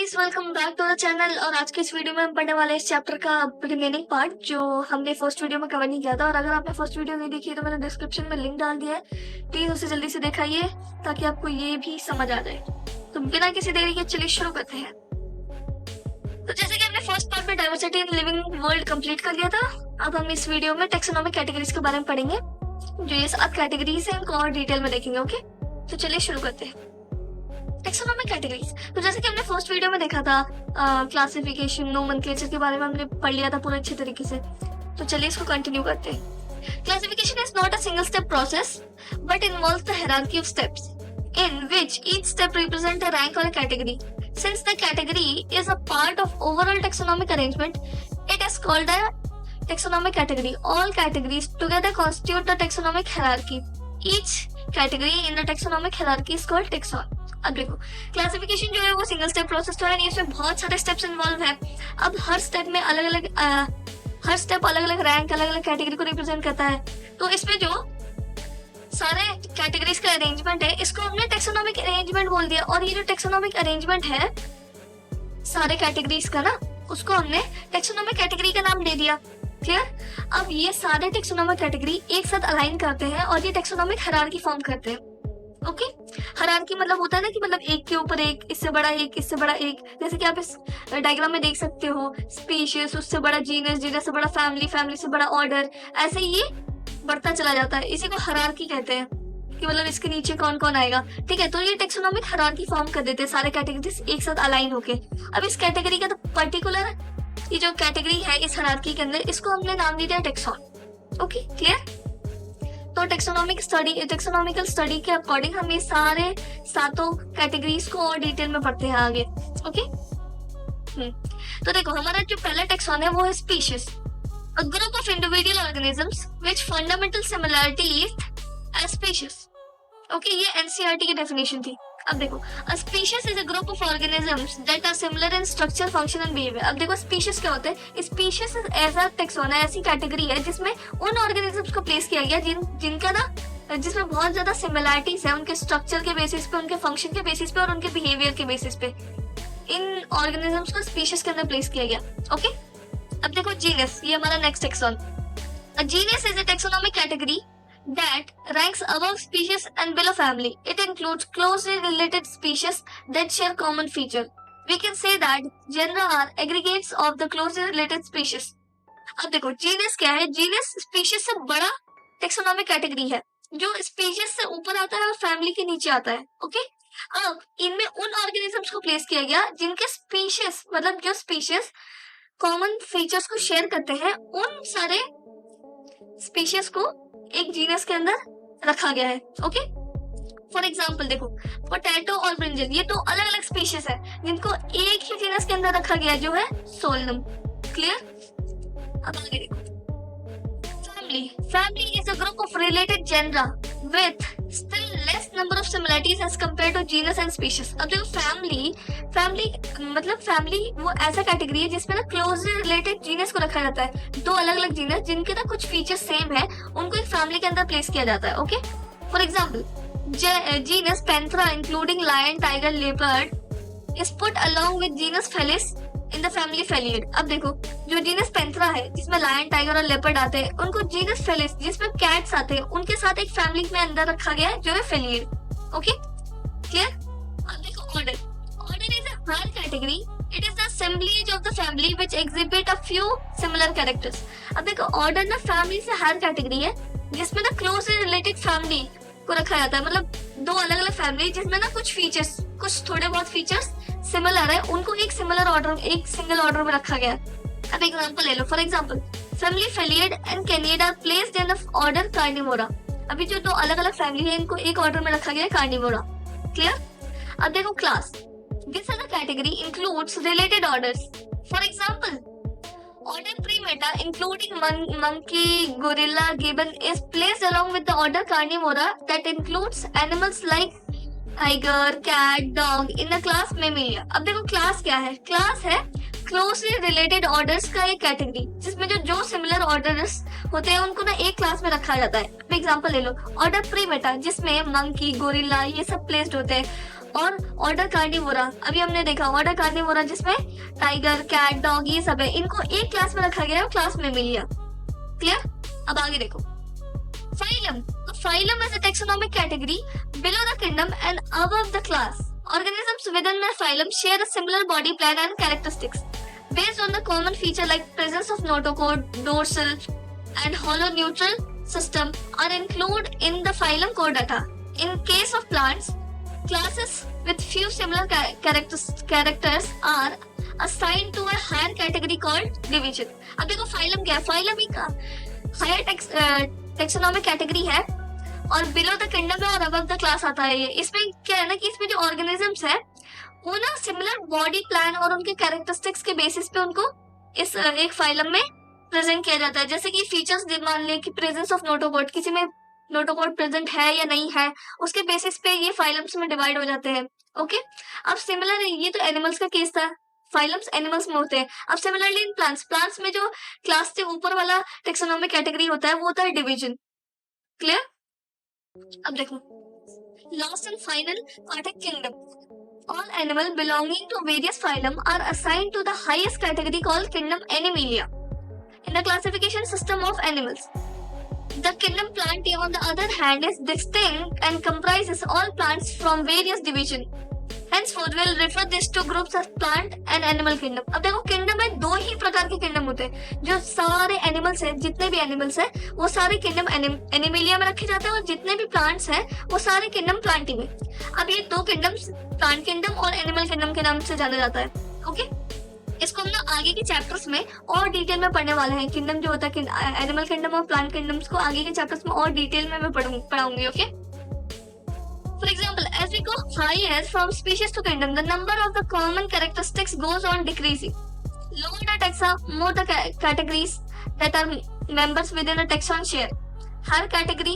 Guys, welcome back to the channel. और आज के इस वीडियो में हम पढ़ने वाले इस चैप्टर का रिमेनिंग पार्ट जो हमने फर्स्ट वीडियो में कवर नहीं किया था। और अगर आपने फर्स्ट वीडियो नहीं देखी तो मैंने डिस्क्रिप्शन में लिंक डाल दिया है, प्लीज उसे जल्दी से दिखाइए ताकि आपको ये भी समझ आ जाए। तो बिना किसी देरी के चलिए शुरू करते हैं। तो जैसे कि हमने फर्स्ट पार्ट में diversity in living world complete कर लिया था, अब हम इस वीडियो में टेक्सोनॉमिक कैटेगरीज के बारे में पढ़ेंगे। जो ये 7 कैटेगरीज हैं उनको और डिटेल में देखेंगे। ओके, तो चलिए शुरू करते हैं। टेक्सोनॉमिक कैटेगरीज, तो जैसे कि हमने फर्स्ट वीडियो में देखा था, क्लासिफिकेशन, नोमेनक्लेचर के बारे में हमने पढ़ लिया था पूरे अच्छे तरीके से। तो चलिए इसको कंटिन्यू करते हैं। Classification is not a single step process but involves the hierarchy of steps in which each step represents a rank or a category. Since the category is a part of overall taxonomic arrangement, it is called a taxonomic category. All categories together constitute the taxonomic hierarchy. Each category in the taxonomic hierarchy is called taxon. अब देखो, classification जो है वो single step process तो है नहीं, इसमें बहुत सारे स्टेप्स इन्वॉल्व है। अब हर स्टेप में अलग अलग रैंक, अलग अलग कैटेगरी को रिप्रेजेंट करता है। तो इसमें जो सारे कैटेगरीज का अरेंजमेंट है, इसको हमने टेक्सोनॉमिक अरेंजमेंट बोल दिया। और ये जो टेक्सोनॉमिक अरेंजमेंट है सारे कैटेगरीज का ना, उसको हमने टेक्सोनॉमिक कैटेगरी का नाम दे दिया। क्लियर? अब ये सारे टेक्सोनॉमिक कैटेगरी एक साथ अलाइन करते हैं और ये टेक्सोनॉमिक हायरार्की फॉर्म करते हैं। ओके, हायरार्की मतलब होता है ना कि मतलब एक के ऊपर एक, इससे बड़ा एक, इससे बड़ा एक। जैसे कि आप इस डायग्राम में देख सकते हो, स्पीशीज, उससे बड़ा जीनस, जीनस से बड़ा फैमिली, फैमिली से बड़ा ऑर्डर, ऐसे ही ये बढ़ता चला जाता है। इसी को हायरार्की कहते हैं कि मतलब इसके नीचे कौन कौन आएगा। ठीक है, तो ये टेक्सोनॉमिक हायरार्की फॉर्म कर देते हैं सारे कैटेगरीज एक साथ अलाइन होके। अब इस कैटेगरी का तो पर्टिकुलर ये जो कैटेगरी है इस हायरार्की के अंदर, इसको हमने नाम दे दिया टेक्सॉन। Okay, clear? तो टेक्सोनॉमिकल स्टडी के अकॉर्डिंग हम ये सारे 7 कैटेगरीज को और डिटेल में पढ़ते हैं आगे। ओके, तो देखो हमारा जो पहला टेक्सॉन है वो है species, a group of individual organisms which fundamental similarity is as species. Okay, ये NCERT की डेफिनेशन थी। अब देखो, a species is a group of organisms that are similar in structure, function and behavior. अब देखो species क्या होते हैं? species ऐसा टेक्सोन है, ऐसी कैटेगरी है जिसमें उन organisms को प्लेस किया गया जिनका ना, जिसमें बहुत ज्यादा सिमिलैरिटीज है उनके स्ट्रक्चर के बेसिस पे, उनके फंक्शन के बेसिस पे और उनके बिहेवियर के बेसिस पे। इन ऑर्गेनिजम्स को स्पीशीज के अंदर प्लेस किया गया। ओके, अब देखो जीनस, ये हमारा next tax on. A genus is a taxonomic category that ranks above species and below family. It includes closely related species that share common feature. We can say that genera are aggregates of the closely related species. अब देखो genus क्या है? Genus species से बड़ा taxonomic category है जो species से ऊपर आता है और फैमिली के नीचे आता है। ओके, अब इनमें उन ऑर्गेनिजम्स को प्लेस किया गया जिनके स्पीशीज, मतलब जो स्पीशीज कॉमन फीचर्स को शेयर करते हैं, उन सारे स्पीशीज को एक जीनस के अंदर रखा गया है। ओके, फॉर एग्जांपल देखो, पोटैटो और ब्रिंजल, ये तो अलग अलग स्पीशीज है जिनको एक ही जीनस के अंदर रखा गया है जो है सोलनम। क्लियर? अब आगे देखो, family is a group of related genera with still less number of similarities as compare to genus and species. अब देखो फैमिली वो ऐसा कैटेगरी है जिसमें ना क्लोजली रिलेटेड जीनस को रखा जाता है। 2 अलग अलग जीनस जिनके ना कुछ फीचर्स सेम है, उनको एक फैमिली के अंदर प्लेस किया जाता है। Okay, for example genus Panthera including lion, tiger, leopard is put along with genus Felis in the family Felidae. अब देखो, जो जीनस पैंथेरा है जिसमें लायन, टाइगर और लेपर्ड आते हैं, उनको जीनस फेलिस जिसमें कैट्स आते हैं, उनके साथ एक फैमिली में अंदर रखा गया है जो है फेलिड। Okay, clear? अब देखो order is a higher category. It is the assemblage of the family which exhibit a few similar characters. अब देखो ऑर्डर ना फैमिली से हायर कैटेगरी है जिसमें ना क्लोजली रिलेटेड फैमिली को रखा जाता है। मतलब 2 अलग अलग फैमिली जिसमें ना कुछ थोड़े बहुत फीचर्स सिमिलर है, उनको एक सिंगल ऑर्डर में रखा गया है। अब एग्जांपल ले लो, for example family Felidae and Canidae are placed in the order Carnivora. अभी जो 2 अलग अलग फैमिली है इनको एक ऑर्डर में रखा गया है, कार्निवोरा। क्लियर? अब देखो class, this other category includes related orders. For example, order Primata including monkey, gorilla, gibbon is placed along with the order Carnivora that includes animals like tiger, cat, dog in the class Mammalia. अब देखो class क्या है? Class है closely related orders का एक category जिसमें जो similar orders होते हैं उनको ना एक क्लास में रखा जाता है। एग्जांपल ले लो, ऑर्डर प्रीमेटा जिसमें मंकी, गोरिल्ला ये सब प्लेस्ड होते हैं। और ऑर्डर कार्निवोरा, अभी हमने देखा ऑर्डर कार्निवोरा जिसमें टाइगर, कैट, डॉग ये सब है, इनको एक क्लास में रखा गया है, क्लास मेमिलिया। क्लियर? अब आगे देखो phylum. Phylum is a taxonomic category below the kingdom and above the class. Organisms within the phylum share a similar body plan and characteristics based on the common feature like presence of notochord, dorsal and hollow neutral system are included in the phylum chordata. In case of plants, classes with few similar characters are assigned to a higher category called division. अब देखो phylum क्या है? Phylum एक higher taxonomic category है और below the kingdom है और above the class आता है। ये इसमें क्या है ना कि इसमें जो ऑर्गेनिजम्स है वो ना सिमिलर बॉडी प्लान और उनके कैरेक्टरिस्टिक्स के बेसिस पे उनको इस एक फाइलम में प्रेजेंट किया जाता है। जैसे कि फीचर्स मान ले कि प्रेजेंस ऑफ नोटोकॉर्ड, किसी में नोटोकॉर्ड प्रेजेंट है या नहीं है, उसके बेसिस पे ये फाइलम्स में डिवाइड हो जाते हैं। ओके, अब सिमिलर ये तो एनिमल्स का केस था, फाइलम्स एनिमल्स में होते हैं। अब सिमिलरली इन प्लांट्स में जो क्लास से ऊपर वाला टेक्सोनॉमिक कैटेगरी होता है वो होता है डिवीजन। क्लियर? अब देखो लास्ट एंड फाइनल पार्ट है kingdom. All animals belonging to various phylum are assigned to the highest category called kingdom Animalia in the classification system of animals. The kingdom plant, on the other hand, is distinct and comprises all plants from various divisions. Henceforth, we'll refer these two groups as plant and animal kingdom. अब देखो kingdom में दो ही प्रकार के kingdom होते हैं। जो सारे एनिमल्स हैं, जितने भी एनिमल्स हैं वो सारे किंगडम एनिमेलिया में रखे जाते हैं और जितने भी प्लांट्स हैं वो सारे किंगडम प्लांटी में। अब ये दो किंगडम्स प्लांट किंगडम और एनिमल किंगडम के नाम से जाना जाता है। ओके, इसको हम ना आगे के चैप्टर्स में और डिटेल में पढ़ने वाले हैं। किंगडम जो होता है एनिमल किंगडम और प्लांट किंगडम्स को आगे के चैप्टर्स में और डिटेल में मैं पढ़ाऊंगी। Okay, for example, as we go higher from species to kingdom, the number of the common characteristics goes on decreasing. Lower the taxa, more the categories that are members within a taxon share. Higher category,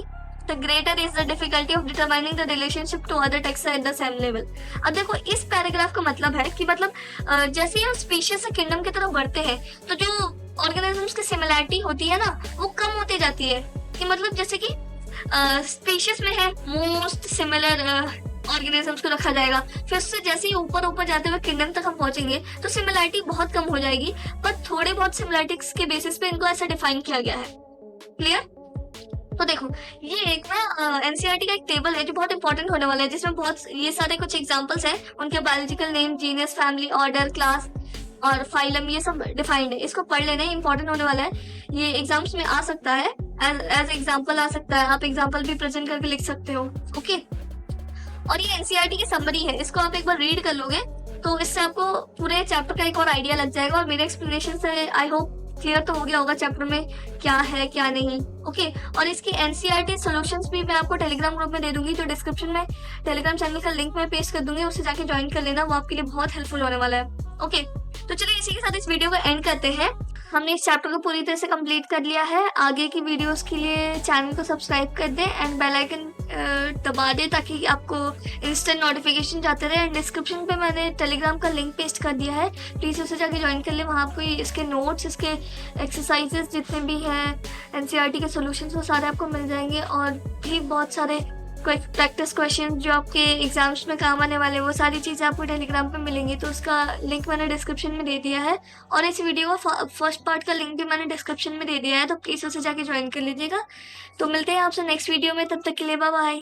the greater is the difficulty of determining the relationship to other taxa at the same level. अब देखो इस paragraph का मतलब है कि जैसे ही हम species से किंगडम की तरफ बढ़ते हैं तो जो ऑर्गेनिजम्स की सिमिलैरिटी होती है ना वो कम होती जाती है। कि जैसे कि स्पीशीज में है मोस्ट सिमिलर ऑर्गेनिजम्स को रखा जाएगा, फिर उससे जैसे ही ऊपर जाते हुए किंगडम तक हम पहुंचेंगे तो सिमिलैरिटी बहुत कम हो जाएगी, पर थोड़े बहुत सिमिलैरिटीज के बेसिस पे इनको ऐसा डिफाइन किया गया है। क्लियर? तो देखो ये एक ना एनसीईआरटी का एक टेबल है जो बहुत इंपॉर्टेंट होने वाला है, जिसमें बहुत ये सारे कुछ एग्जांपल्स हैं, उनके biological name, genus, family, order, class और फाइलम ये सब डिफाइंड है। इसको पढ़ लेना, इंपॉर्टेंट होने वाला है, ये एग्जाम्स में आ सकता है, एज एग्जाम्पल आ सकता है, आप एग्जाम्पल भी प्रेजेंट करके लिख सकते हो। ओके, और ये एनसीईआरटी की समरी है, इसको आप एक बार रीड कर लोगे तो इससे आपको पूरे चैप्टर का एक और आइडिया लग जाएगा और मेरे एक्सप्लेनेशन से आई होप क्लियर तो हो गया होगा चैप्टर में क्या है क्या नहीं। ओके, और इसकी एनसीईआरटी सॉल्यूशंस भी मैं आपको टेलीग्राम ग्रुप में दे दूंगी, तो डिस्क्रिप्शन में टेलीग्राम चैनल का लिंक मैं पेस्ट कर दूंगी, उससे जाके ज्वाइन कर लेना, वो आपके लिए बहुत हेल्पफुल होने वाला है। ओके, तो चलिए इसी के साथ इस वीडियो को एंड करते हैं। हमने इस चैप्टर को पूरी तरह से कंप्लीट कर लिया है। आगे की वीडियोस के लिए चैनल को सब्सक्राइब कर दें एंड बेल आइकन दबा दें ताकि आपको इंस्टेंट नोटिफिकेशन जाते रहे। एंड डिस्क्रिप्शन पे मैंने टेलीग्राम का लिंक पेस्ट कर दिया है, प्लीज़ उसे जाके ज्वाइन कर लें। वहाँ आपको इसके नोट्स, इसके एक्सरसाइजेस जितने भी हैं, एनसीईआरटी के सॉल्यूशंस, वो सारे आपको मिल जाएंगे और भी बहुत सारे प्रैक्टिस क्वेश्चन जो आपके एग्जाम्स में काम आने वाले, वो सारी चीज़ें आपको टेलीग्राम पे मिलेंगी, तो उसका लिंक मैंने डिस्क्रिप्शन में दे दिया है। और इस वीडियो का फर्स्ट पार्ट का लिंक भी मैंने डिस्क्रिप्शन में दे दिया है, तो प्लीज़ उसे जाके ज्वाइन कर लीजिएगा। तो मिलते हैं आपसे नेक्स्ट वीडियो में, तब तक के लिए बाय बाय।